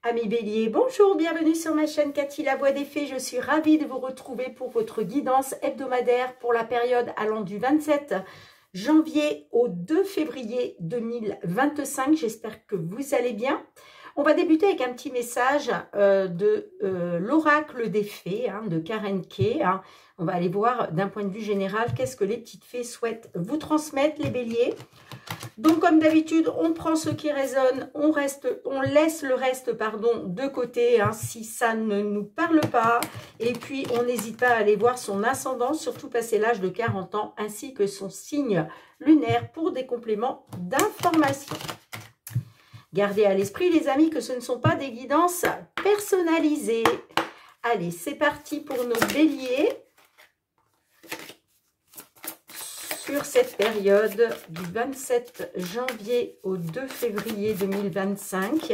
Amis Bélier, bonjour, bienvenue sur ma chaîne Cathy la Voix des Fées. Je suis ravie de vous retrouver pour votre guidance hebdomadaire pour la période allant du 27 janvier au 2 février 2025. J'espère que vous allez bien. On va débuter avec un petit message de l'oracle des fées, de Karen Kay. On va aller voir d'un point de vue général qu'est-ce que les petites fées souhaitent vous transmettre, les béliers. Donc, comme d'habitude, on prend ce qui résonne, on laisse le reste de côté, si ça ne nous parle pas. Et puis, on n'hésite pas à aller voir son ascendant, surtout passé l'âge de 40 ans, ainsi que son signe lunaire pour des compléments d'information. Gardez à l'esprit, les amis, que ce ne sont pas des guidances personnalisées. Allez, c'est parti pour nos béliers. Sur cette période du 27 janvier au 2 février 2025.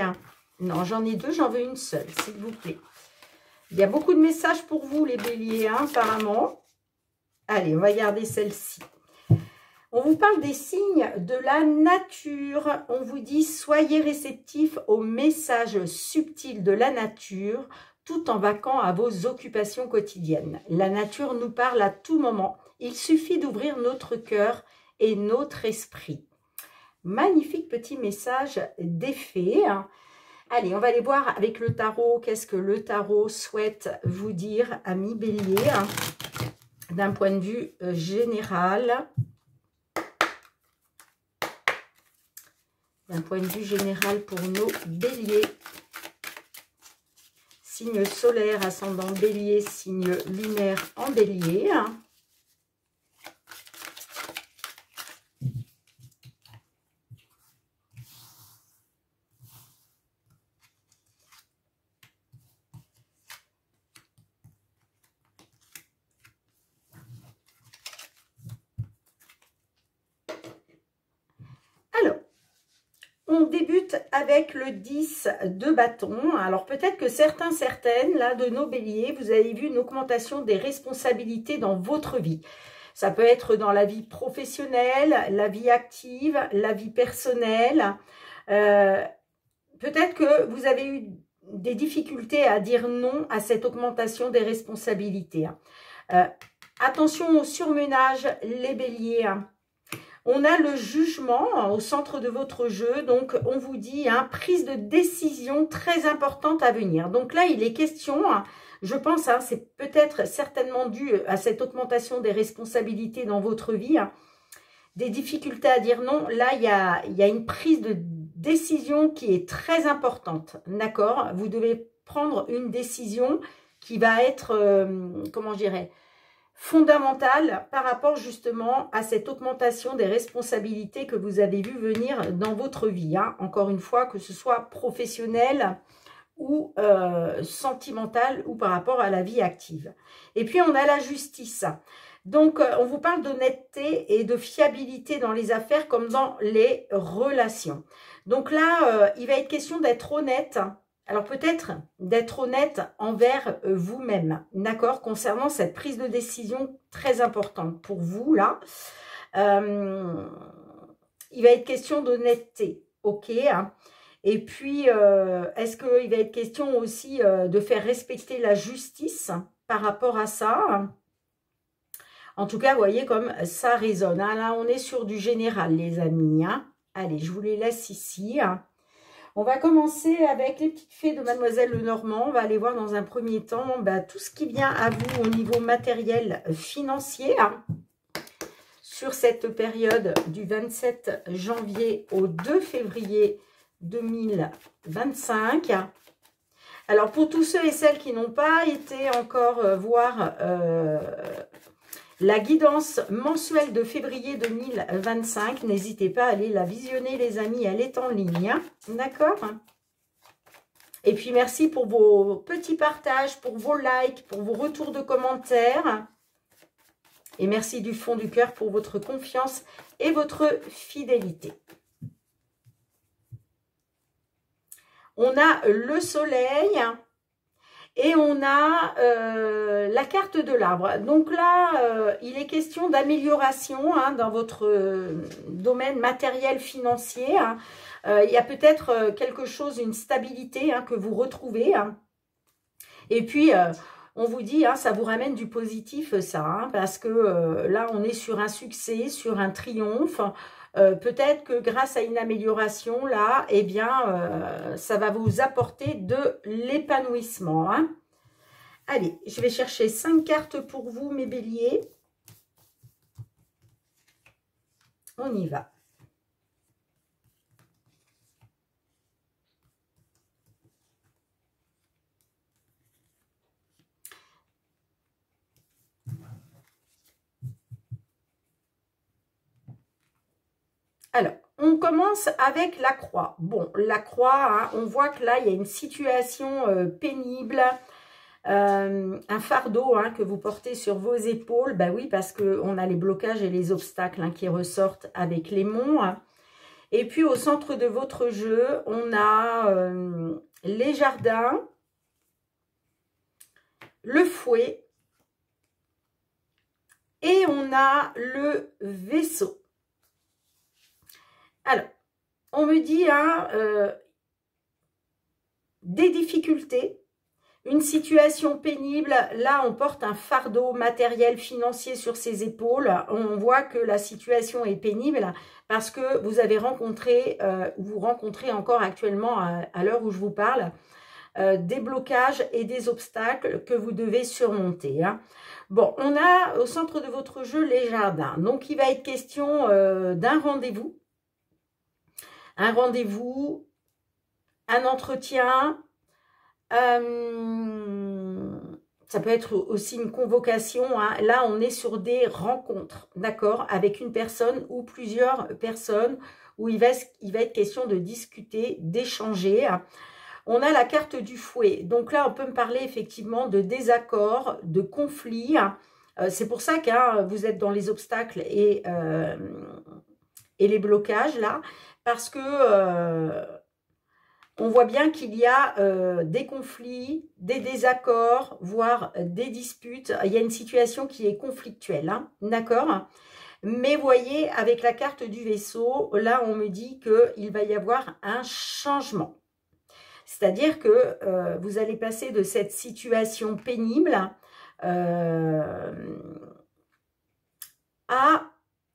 Non, j'en ai deux, j'en veux une seule, s'il vous plaît. Il y a beaucoup de messages pour vous, les béliers, apparemment. Allez, on va garder celle-ci. On vous parle des signes de la nature. On vous dit, soyez réceptifs aux messages subtils de la nature, tout en vaquant à vos occupations quotidiennes. La nature nous parle à tout moment. Il suffit d'ouvrir notre cœur et notre esprit. Magnifique petit message des fées. Allez, on va aller voir avec le tarot. Qu'est-ce que le tarot souhaite vous dire, amis béliers, d'un point de vue général. D'un point de vue général pour nos béliers. Signe solaire, ascendant bélier, signe lunaire en bélier. On débute avec le 10 de bâton. Alors peut-être que certaines, là, de nos béliers, vous avez vu une augmentation des responsabilités dans votre vie. Ça peut être dans la vie professionnelle, la vie active, la vie personnelle. Peut-être que vous avez eu des difficultés à dire non à cette augmentation des responsabilités. Attention au surmenage, les béliers. On a le jugement au centre de votre jeu, donc on vous dit prise de décision très importante à venir. Donc là, il est question, je pense, c'est peut-être certainement dû à cette augmentation des responsabilités dans votre vie, des difficultés à dire non. Là, il y a une prise de décision qui est très importante, d'accord? Vous devez prendre une décision qui va être, comment je dirais, fondamentale par rapport justement à cette augmentation des responsabilités que vous avez vu venir dans votre vie. Encore une fois, que ce soit professionnel ou sentimental ou par rapport à la vie active. Et puis, on a la justice. Donc, on vous parle d'honnêteté et de fiabilité dans les affaires comme dans les relations. Donc là, il va être question d'être honnête. Alors peut-être d'être honnête envers vous-même, d'accord, concernant cette prise de décision très importante pour vous, là. Il va être question d'honnêteté, ok. Et puis, est-ce qu'il va être question aussi de faire respecter la justice par rapport à ça? En tout cas, vous voyez comme ça résonne. Là, on est sur du général, les amis. Allez, je vous les laisse ici. On va commencer avec les petites fées de Mademoiselle Lenormand. On va aller voir dans un premier temps tout ce qui vient à vous au niveau matériel financier sur cette période du 27 janvier au 2 février 2025. Alors, pour tous ceux et celles qui n'ont pas été encore voir la guidance mensuelle de février 2025, n'hésitez pas à aller la visionner, les amis, elle est en ligne, d'accord? Et puis, merci pour vos petits partages, pour vos likes, pour vos retours de commentaires. Et merci du fond du cœur pour votre confiance et votre fidélité. On a le soleil. Et on a la carte de l'arbre. Donc là, il est question d'amélioration dans votre domaine matériel financier. Il y a peut-être quelque chose, une stabilité hein, que vous retrouvez. Hein. Et puis, on vous dit, hein, ça vous ramène du positif, ça, hein, parce que là, on est sur un succès, sur un triomphe. Peut-être que grâce à une amélioration, là, eh bien, ça va vous apporter de l'épanouissement. Hein. Allez, je vais chercher 5 cartes pour vous, mes béliers. On y va. Alors, on commence avec la croix. Bon, la croix, hein, on voit que là, il y a une situation pénible, un fardeau hein, que vous portez sur vos épaules. Ben oui, parce qu'on a les blocages et les obstacles hein, qui ressortent avec les monts. Hein. Et puis, au centre de votre jeu, on a les jardins, le fouet et on a le vaisseau. Alors, on me dit hein, des difficultés, une situation pénible. Là, on porte un fardeau matériel, financier sur ses épaules. On voit que la situation est pénible parce que vous avez rencontré, vous rencontrez encore actuellement, à l'heure où je vous parle, des blocages et des obstacles que vous devez surmonter. Hein. Bon, on a au centre de votre jeu les jardins. Donc, il va être question d'un rendez-vous. Un rendez-vous, un entretien, ça peut être aussi une convocation. Hein. Là, on est sur des rencontres, d'accord, avec une personne ou plusieurs personnes où il va être question de discuter, d'échanger. On a la carte du fouet. Donc là, on peut me parler effectivement de désaccords, de conflits. C'est pour ça que hein, vous êtes dans les obstacles et les blocages là. Parce que on voit bien qu'il y a des conflits, des désaccords, voire des disputes. Il y a une situation qui est conflictuelle, hein, d'accord? Mais voyez, avec la carte du vaisseau, là, on me dit qu'il va y avoir un changement. C'est-à-dire que vous allez passer de cette situation pénible à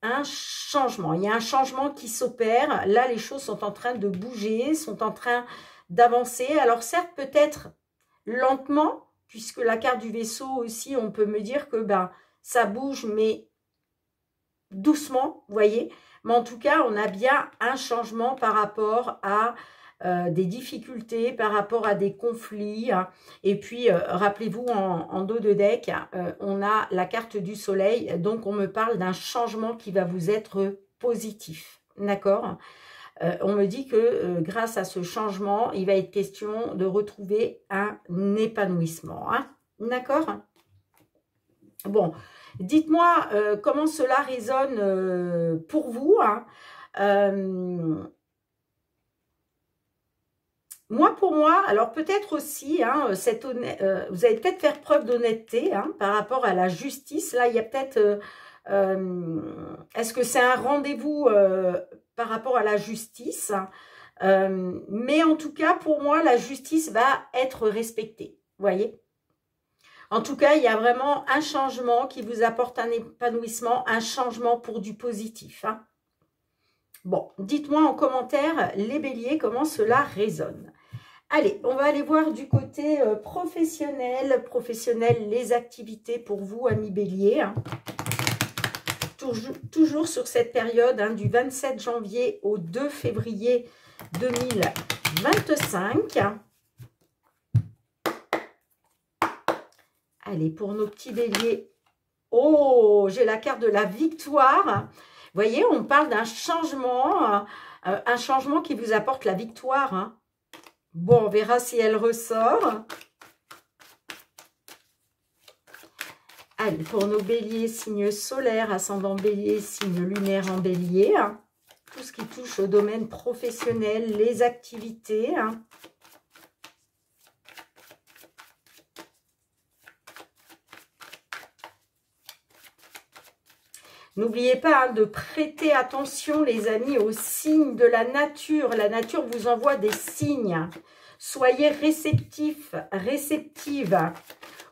un changement. Il y a un changement qui s'opère. Là, les choses sont en train de bouger, sont en train d'avancer. Alors certes, peut-être lentement, puisque la carte du vaisseau aussi, on peut me dire que ben, ça bouge, mais doucement, vous voyez. Mais en tout cas, on a bien un changement par rapport à des difficultés, par rapport à des conflits. Hein. Et puis, rappelez-vous, en dos de deck, on a la carte du soleil. Donc, on me parle d'un changement qui va vous être positif. D'accord? On me dit que grâce à ce changement, il va être question de retrouver un épanouissement. Hein. D'accord? Bon, dites-moi comment cela résonne pour vous. Hein. Moi, pour moi, alors peut-être aussi, hein, vous allez peut-être faire preuve d'honnêteté hein, par rapport à la justice. Là, il y a peut-être... est-ce que c'est un rendez-vous par rapport à la justice? Mais en tout cas, pour moi, la justice va être respectée. Vous voyez? En tout cas, il y a vraiment un changement qui vous apporte un épanouissement, un changement pour du positif. Hein. Bon, dites-moi en commentaire, les béliers, comment cela résonne. Allez, on va aller voir du côté professionnel, les activités pour vous, amis béliers. Hein. Toujours sur cette période hein, du 27 janvier au 2 février 2025. Allez, pour nos petits béliers. Oh, j'ai la carte de la victoire. Vous voyez, on parle d'un changement, un changement qui vous apporte la victoire. Hein. Bon, on verra si elle ressort. Allez, pour nos béliers, signe solaire, ascendant bélier, signe lunaire en bélier. Hein. Tout ce qui touche au domaine professionnel, les activités. Hein. N'oubliez pas hein, de prêter attention, les amis, aux signes de la nature. La nature vous envoie des signes. Soyez réceptifs, réceptives.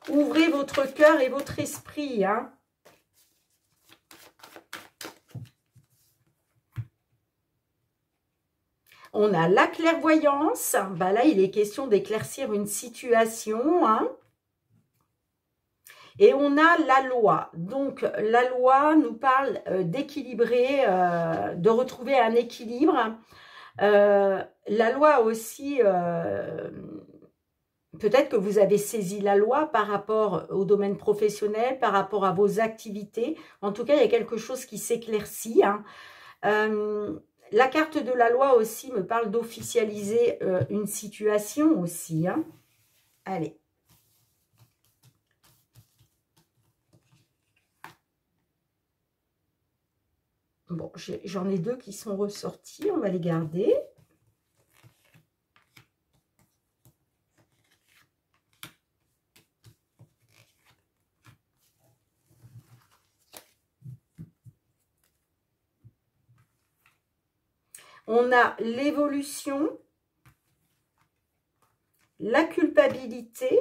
Ouvrez votre cœur et votre esprit. Hein. On a la clairvoyance. Ben là, il est question d'éclaircir une situation. Hein. Et on a la loi. Donc, la loi nous parle d'équilibrer, de retrouver un équilibre. La loi aussi, peut-être que vous avez saisi la loi par rapport au domaine professionnel, par rapport à vos activités. En tout cas, il y a quelque chose qui s'éclaircit. Hein. La carte de la loi aussi me parle d'officialiser une situation aussi. Hein. Allez. Bon, j'en ai deux qui sont ressortis, on va les garder. On a l'évolution, la culpabilité,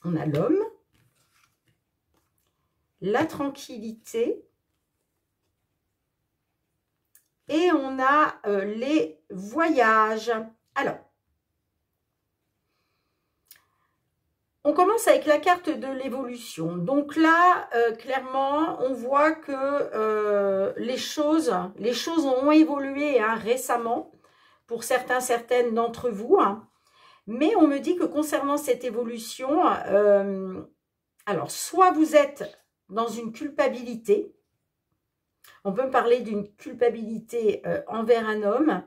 on a l'homme, la tranquillité et on a les voyages. Alors, on commence avec la carte de l'évolution. Donc là, clairement, on voit que les choses ont évolué hein, récemment pour certaines d'entre vous. Hein. Mais on me dit que concernant cette évolution, alors soit vous êtes dans une culpabilité, on peut me parler d'une culpabilité envers un homme,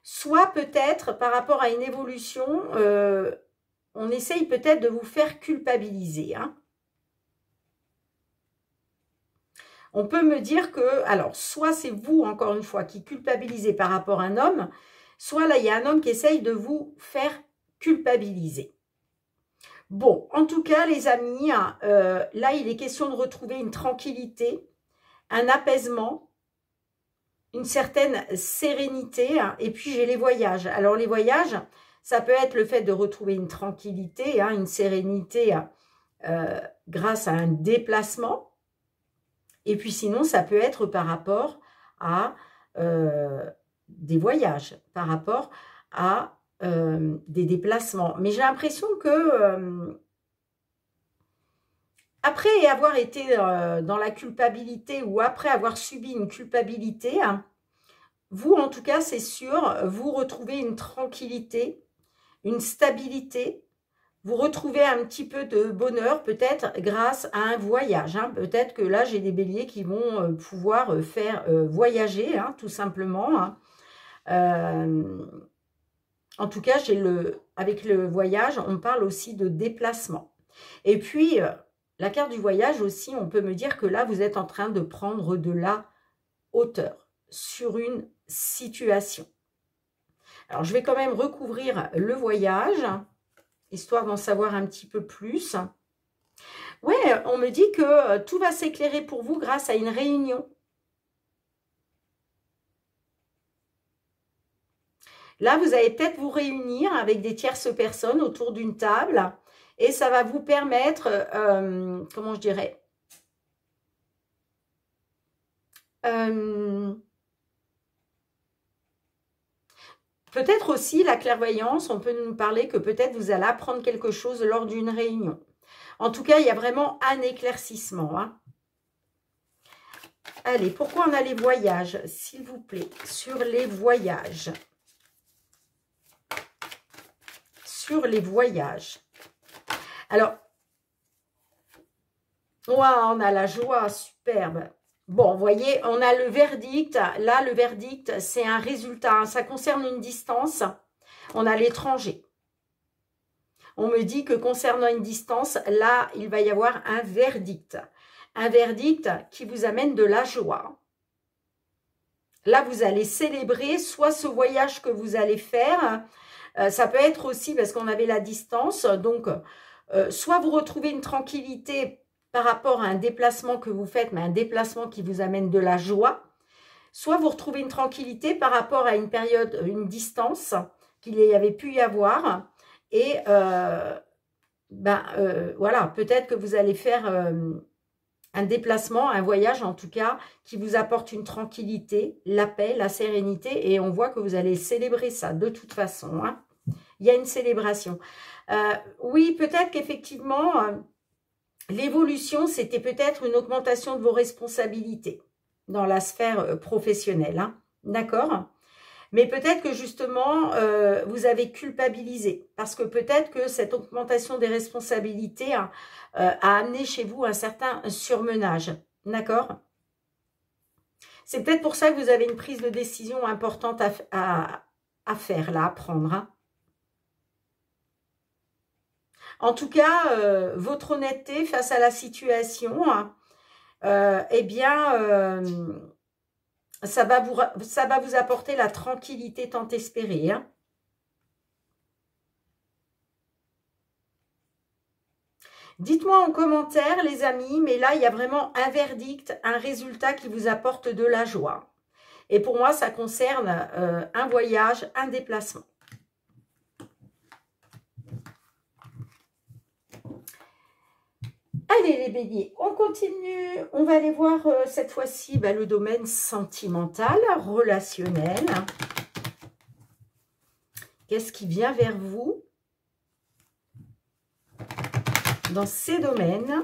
soit peut-être par rapport à une évolution, on essaye peut-être de vous faire culpabiliser. Hein. On peut me dire que, alors, soit c'est vous, encore une fois, qui culpabilisez par rapport à un homme, soit là, il y a un homme qui essaye de vous faire culpabiliser. Bon, en tout cas, les amis, là, il est question de retrouver une tranquillité, un apaisement, une certaine sérénité, hein, et puis j'ai les voyages. Alors, les voyages, ça peut être le fait de retrouver une tranquillité, hein, une sérénité grâce à un déplacement, et puis sinon, ça peut être par rapport à des voyages, par rapport à des déplacements. Mais j'ai l'impression que après avoir été dans la culpabilité ou après avoir subi une culpabilité, hein, vous, en tout cas, c'est sûr, vous retrouvez une tranquillité, une stabilité, vous retrouvez un petit peu de bonheur, peut-être grâce à un voyage. Hein. Peut-être que là, j'ai des béliers qui vont pouvoir faire voyager, hein, tout simplement. Hein. En tout cas, avec le voyage, on parle aussi de déplacement. Et puis, la carte du voyage aussi, on peut me dire que là, vous êtes en train de prendre de la hauteur sur une situation. Alors, je vais quand même recouvrir le voyage, histoire d'en savoir un petit peu plus. Ouais, on me dit que tout va s'éclairer pour vous grâce à une réunion. Là, vous allez peut-être vous réunir avec des tierces personnes autour d'une table et ça va vous permettre, comment je dirais, peut-être aussi la clairvoyance, on peut nous parler que peut-être vous allez apprendre quelque chose lors d'une réunion. En tout cas, il y a vraiment un éclaircissement. Hein. Allez, pourquoi on a les voyages, s'il vous plaît, sur les voyages. Sur les voyages. Alors, on a la joie, superbe. Bon, vous voyez, on a le verdict. Là, le verdict, c'est un résultat. Ça concerne une distance. On a l'étranger. On me dit que concernant une distance, là, il va y avoir un verdict. Un verdict qui vous amène de la joie. Là, vous allez célébrer soit ce voyage que vous allez faire. Ça peut être aussi parce qu'on avait la distance. Donc, soit vous retrouvez une tranquillité par rapport à un déplacement que vous faites, mais un déplacement qui vous amène de la joie, soit vous retrouvez une tranquillité par rapport à une période, une distance qu'il y avait pu y avoir, et voilà, peut-être que vous allez faire un déplacement, un voyage en tout cas, qui vous apporte une tranquillité, la paix, la sérénité, et on voit que vous allez célébrer ça de toute façon, hein. Il y a une célébration. Oui, peut-être qu'effectivement, l'évolution, c'était peut-être une augmentation de vos responsabilités dans la sphère professionnelle, hein. D'accord ? Mais peut-être que justement, vous avez culpabilisé, parce que peut-être que cette augmentation des responsabilités a amené chez vous un certain surmenage. D'accord ? C'est peut-être pour ça que vous avez une prise de décision importante à faire, là, à prendre, hein. En tout cas, votre honnêteté face à la situation, eh bien, ça va vous apporter la tranquillité tant espérée, hein. Dites-moi en commentaire, les amis, mais là, il y a vraiment un verdict, un résultat qui vous apporte de la joie. Et pour moi, ça concerne un voyage, un déplacement. Allez les béliers, on continue. On va aller voir cette fois-ci le domaine sentimental, relationnel. Qu'est-ce qui vient vers vous dans ces domaines?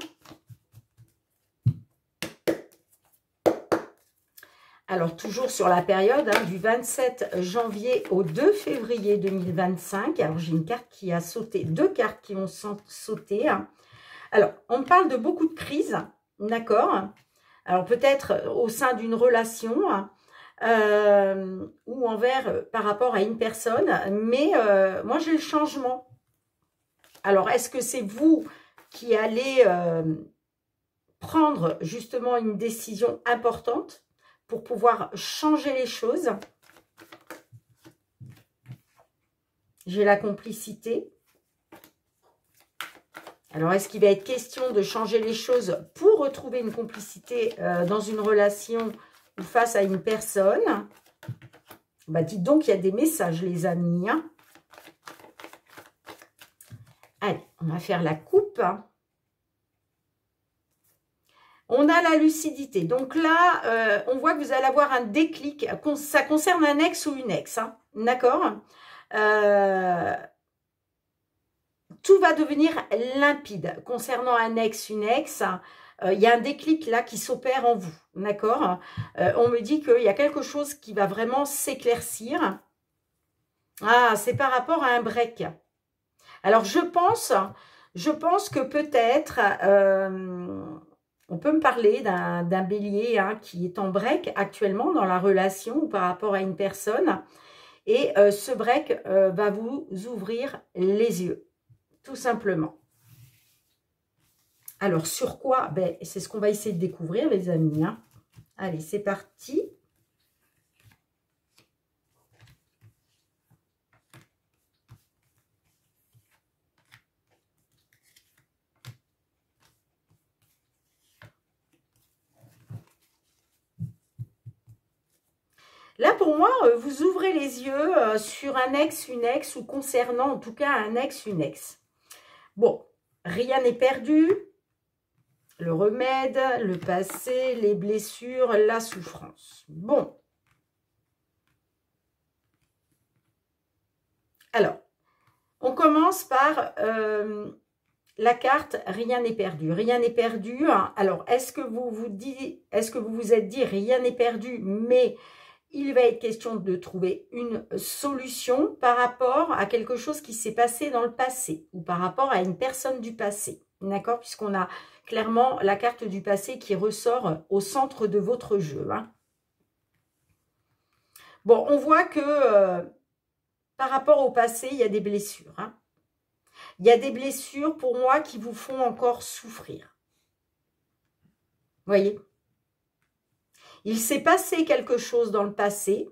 Alors, toujours sur la période du 27 janvier au 2 février 2025. Alors, j'ai une carte qui a sauté, deux cartes qui ont sauté. Alors, on parle de beaucoup de crises, d'accord? Alors, peut-être au sein d'une relation ou par rapport à une personne. Mais moi, j'ai le changement. Alors, est-ce que c'est vous qui allez prendre justement une décision importante pour pouvoir changer les choses? J'ai la complicité. Alors, est-ce qu'il va être question de changer les choses pour retrouver une complicité dans une relation ou face à une personne? Bah, dites donc, il y a des messages, les amis, hein. Allez, on va faire la coupe. On a la lucidité. Donc là, on voit que vous allez avoir un déclic. Ça concerne un ex ou une ex, hein. D'accord ? Tout va devenir limpide. Concernant un ex, une ex, il y a un déclic là qui s'opère en vous. D'accord ? On me dit qu'il y a quelque chose qui va vraiment s'éclaircir. Ah, c'est par rapport à un break. Alors, je pense que peut-être... on peut me parler d'un bélier hein, qui est en break actuellement dans la relation ou par rapport à une personne. Et ce break va vous ouvrir les yeux, tout simplement. Alors, sur quoi? Ben, c'est ce qu'on va essayer de découvrir, les amis, hein. Allez, c'est parti. Là, pour moi, vous ouvrez les yeux sur un ex, une ex, ou concernant en tout cas un ex, une ex. Bon, rien n'est perdu. Le remède, le passé, les blessures, la souffrance. Bon. Alors, on commence par la carte « Rien n'est perdu ». Rien n'est perdu. Alors, est-ce que vous vous êtes dit « Rien n'est perdu », mais... il va être question de trouver une solution par rapport à quelque chose qui s'est passé dans le passé ou par rapport à une personne du passé. D'accord? Puisqu'on a clairement la carte du passé qui ressort au centre de votre jeu, hein. Bon, on voit que par rapport au passé, il y a des blessures, hein. Il y a des blessures pour moi qui vous font encore souffrir. Vous voyez? Il s'est passé quelque chose dans le passé.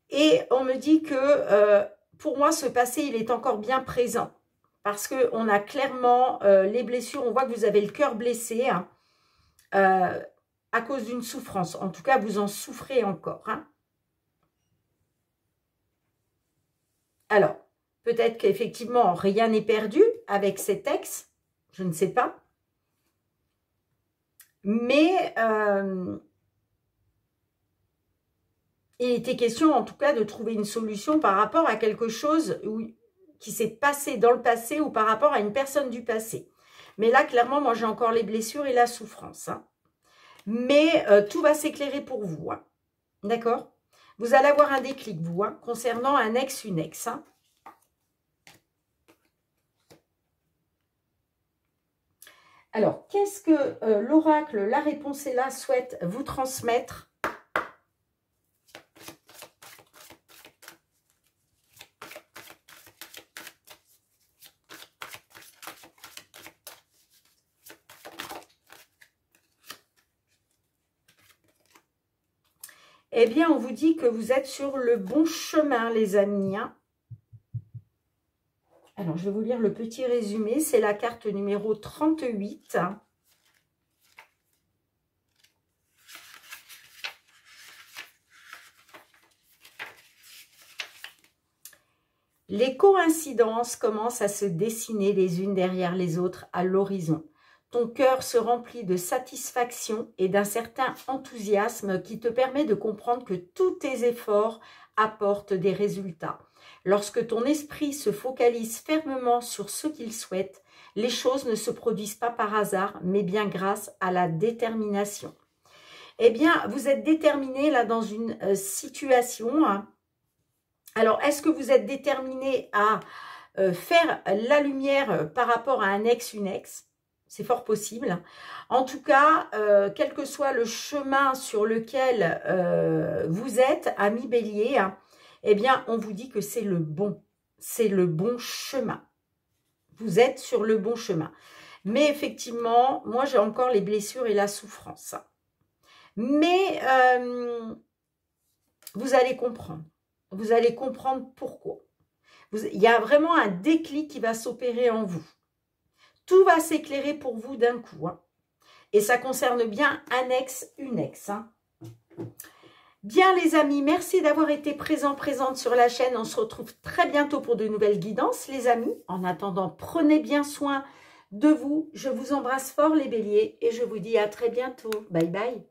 Et on me dit que pour moi, ce passé, il est encore bien présent. parce qu'on a clairement les blessures. On voit que vous avez le cœur blessé hein, à cause d'une souffrance. En tout cas, vous en souffrez encore. Hein. Alors, peut-être qu'effectivement, rien n'est perdu avec cet ex. Je ne sais pas. Mais il était question en tout cas de trouver une solution par rapport à quelque chose qui s'est passé dans le passé ou par rapport à une personne du passé. Mais là, clairement, moi, j'ai encore les blessures et la souffrance. Hein. Mais tout va s'éclairer pour vous. Hein. D'accord? Vous allez avoir un déclic, vous, hein, concernant un ex, une ex. Hein. Alors, qu'est-ce que l'oracle, la réponse est là, souhaite vous transmettre? Eh bien, on vous dit que vous êtes sur le bon chemin, les amis. Hein. Alors, je vais vous lire le petit résumé. C'est la carte numéro 38. Les coïncidences commencent à se dessiner les unes derrière les autres à l'horizon. Ton cœur se remplit de satisfaction et d'un certain enthousiasme qui te permet de comprendre que tous tes efforts apportent des résultats. Lorsque ton esprit se focalise fermement sur ce qu'il souhaite, les choses ne se produisent pas par hasard, mais bien grâce à la détermination. Eh bien, vous êtes déterminé là dans une situation. Hein. Alors, est-ce que vous êtes déterminé à faire la lumière par rapport à un ex, une ex? C'est fort possible. En tout cas, quel que soit le chemin sur lequel vous êtes, ami Bélier, hein, eh bien, on vous dit que c'est le bon chemin. Vous êtes sur le bon chemin. Mais effectivement, moi, j'ai encore les blessures et la souffrance. Mais vous allez comprendre. Vous allez comprendre pourquoi. Il y a vraiment un déclic qui va s'opérer en vous. Tout va s'éclairer pour vous d'un coup. Hein. Et ça concerne bien un ex, une ex. Hein. Bien les amis, merci d'avoir été présente sur la chaîne. On se retrouve très bientôt pour de nouvelles guidances les amis. En attendant, prenez bien soin de vous. Je vous embrasse fort les béliers et je vous dis à très bientôt. Bye bye.